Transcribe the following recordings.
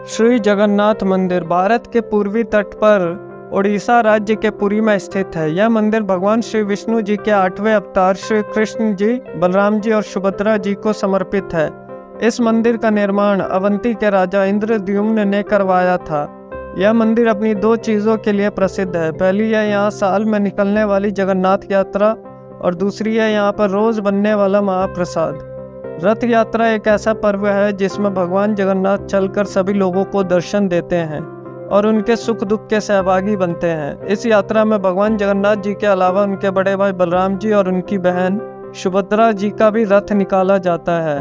श्री जगन्नाथ मंदिर भारत के पूर्वी तट पर उड़ीसा राज्य के पुरी में स्थित है। यह मंदिर भगवान श्री विष्णु जी के 8वें अवतार श्री कृष्ण जी, बलराम जी और सुभद्रा जी को समर्पित है। इस मंदिर का निर्माण अवंती के राजा इंद्रद्युम्न ने करवाया था। यह मंदिर अपनी दो चीज़ों के लिए प्रसिद्ध है। पहली है यहाँ साल में निकलने वाली जगन्नाथ यात्रा और दूसरी है यहाँ पर रोज बनने वाला महाप्रसाद। रथ यात्रा एक ऐसा पर्व है जिसमें भगवान जगन्नाथ चलकर सभी लोगों को दर्शन देते हैं और उनके सुख दुख के सहभागी बनते हैं। इस यात्रा में भगवान जगन्नाथ जी के अलावा उनके बड़े भाई बलराम जी और उनकी बहन सुभद्रा जी का भी रथ निकाला जाता है।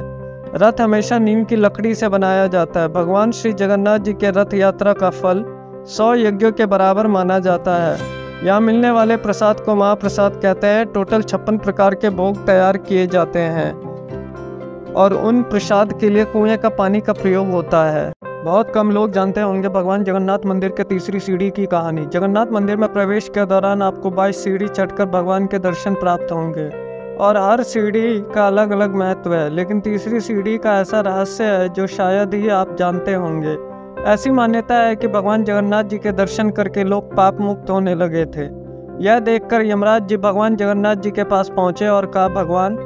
रथ हमेशा नीम की लकड़ी से बनाया जाता है। भगवान श्री जगन्नाथ जी के रथ यात्रा का फल 100 यज्ञों के बराबर माना जाता है। यहाँ मिलने वाले प्रसाद को महाप्रसाद कहते हैं। टोटल 56 प्रकार के भोग तैयार किए जाते हैं और उन प्रसाद के लिए कुएं का पानी का प्रयोग होता है। बहुत कम लोग जानते होंगे भगवान जगन्नाथ मंदिर के तीसरी सीढ़ी की कहानी। जगन्नाथ मंदिर में प्रवेश के दौरान आपको 22 सीढ़ी चढ़कर भगवान के दर्शन प्राप्त होंगे और हर सीढ़ी का अलग अलग महत्व है, लेकिन तीसरी सीढ़ी का ऐसा रहस्य है जो शायद ही आप जानते होंगे। ऐसी मान्यता है कि भगवान जगन्नाथ जी के दर्शन करके लोग पाप मुक्त होने लगे थे। यह देखकर यमराज जी भगवान जगन्नाथ जी के पास पहुंचे और कहा, भगवान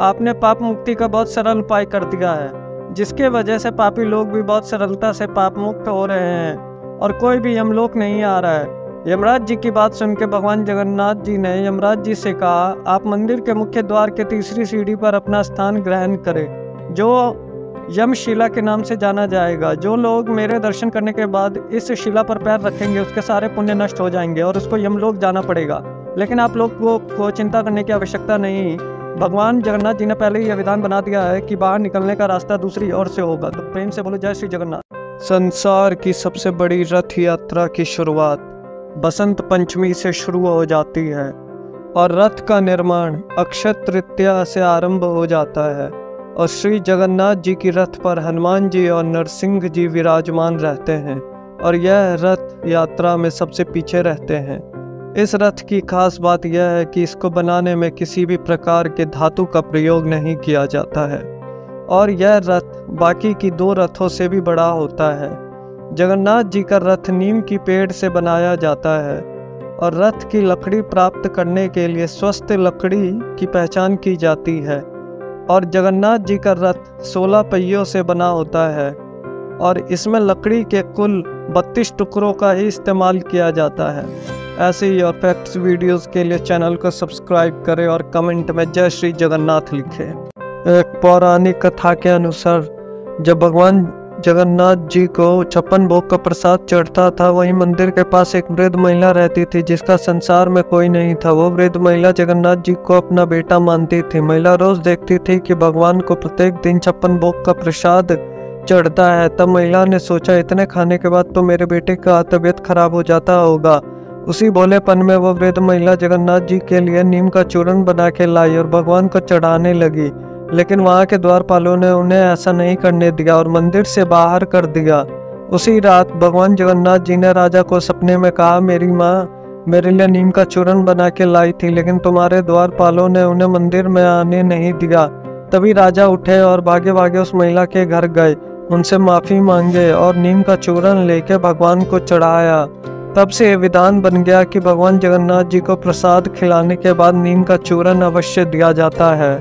आपने पाप मुक्ति का बहुत सरल उपाय कर दिया है, जिसके वजह से पापी लोग भी बहुत सरलता से पाप मुक्त हो रहे हैं और कोई भी यमलोक नहीं आ रहा है। यमराज जी की बात सुनकर भगवान जगन्नाथ जी ने यमराज जी से कहा, आप मंदिर के मुख्य द्वार के तीसरी सीढ़ी पर अपना स्थान ग्रहण करें, जो यमशिला के नाम से जाना जाएगा। जो लोग मेरे दर्शन करने के बाद इस शिला पर पैर रखेंगे उसके सारे पुण्य नष्ट हो जाएंगे और उसको यमलोक जाना पड़ेगा। लेकिन आप लोग को चिंता करने की आवश्यकता नहीं। भगवान जगन्नाथ जी ने पहले ही यह विधान बना दिया है कि बाहर निकलने का रास्ता दूसरी ओर से होगा। तो प्रेम से बोलो जय श्री जगन्नाथ। संसार की सबसे बड़ी रथ यात्रा की शुरुआत बसंत पंचमी से शुरू हो जाती है और रथ का निर्माण अक्षय तृतीया से आरंभ हो जाता है और श्री जगन्नाथ जी की रथ पर हनुमान जी और नरसिंह जी विराजमान रहते हैं और यह रथ यात्रा में सबसे पीछे रहते हैं। इस रथ की खास बात यह है कि इसको बनाने में किसी भी प्रकार के धातु का प्रयोग नहीं किया जाता है और यह रथ बाकी की दो रथों से भी बड़ा होता है। जगन्नाथ जी का रथ नीम की पेड़ से बनाया जाता है और रथ की लकड़ी प्राप्त करने के लिए स्वस्थ लकड़ी की पहचान की जाती है और जगन्नाथ जी का रथ 16 पहियों से बना होता है और इसमें लकड़ी के कुल 32 टुकड़ों का ही इस्तेमाल किया जाता है। ऐसे ही और फैक्ट्स वीडियोस के लिए चैनल को सब्सक्राइब करें और कमेंट में जय श्री जगन्नाथ लिखें। एक पौराणिक कथा के अनुसार जब भगवान जगन्नाथ जी को 56 भोग का प्रसाद चढ़ता था, वहीं मंदिर के पास एक वृद्ध महिला रहती थी जिसका संसार में कोई नहीं था। वो वृद्ध महिला जगन्नाथ जी को अपना बेटा मानती थी। महिला रोज देखती थी कि भगवान को प्रत्येक दिन 56 भोग का प्रसाद चढ़ता है। तब महिला ने सोचा, इतने खाने के बाद तो मेरे बेटे का तबीयत खराब हो जाता होगा। उसी भोलेपन में वो वृद्ध महिला जगन्नाथ जी के लिए नीम का चूर्ण बना के लाई और भगवान को चढ़ाने लगी, लेकिन वहाँ के द्वारपालों ने उन्हें ऐसा नहीं करने दिया और मंदिर से बाहर कर दिया। उसी रात भगवान जगन्नाथ जी ने राजा को सपने में कहा, मेरी माँ मेरे लिए नीम का चूर्ण बना के लाई थी, लेकिन तुम्हारे द्वारपालों ने उन्हें मंदिर में आने नहीं दिया। तभी राजा उठे और भागे भागे उस महिला के घर गए, उनसे माफ़ी मांगे और नीम का चूर्ण लेके भगवान को चढ़ाया। तब से ये विधान बन गया कि भगवान जगन्नाथ जी को प्रसाद खिलाने के बाद नीम का चूर्ण अवश्य दिया जाता है।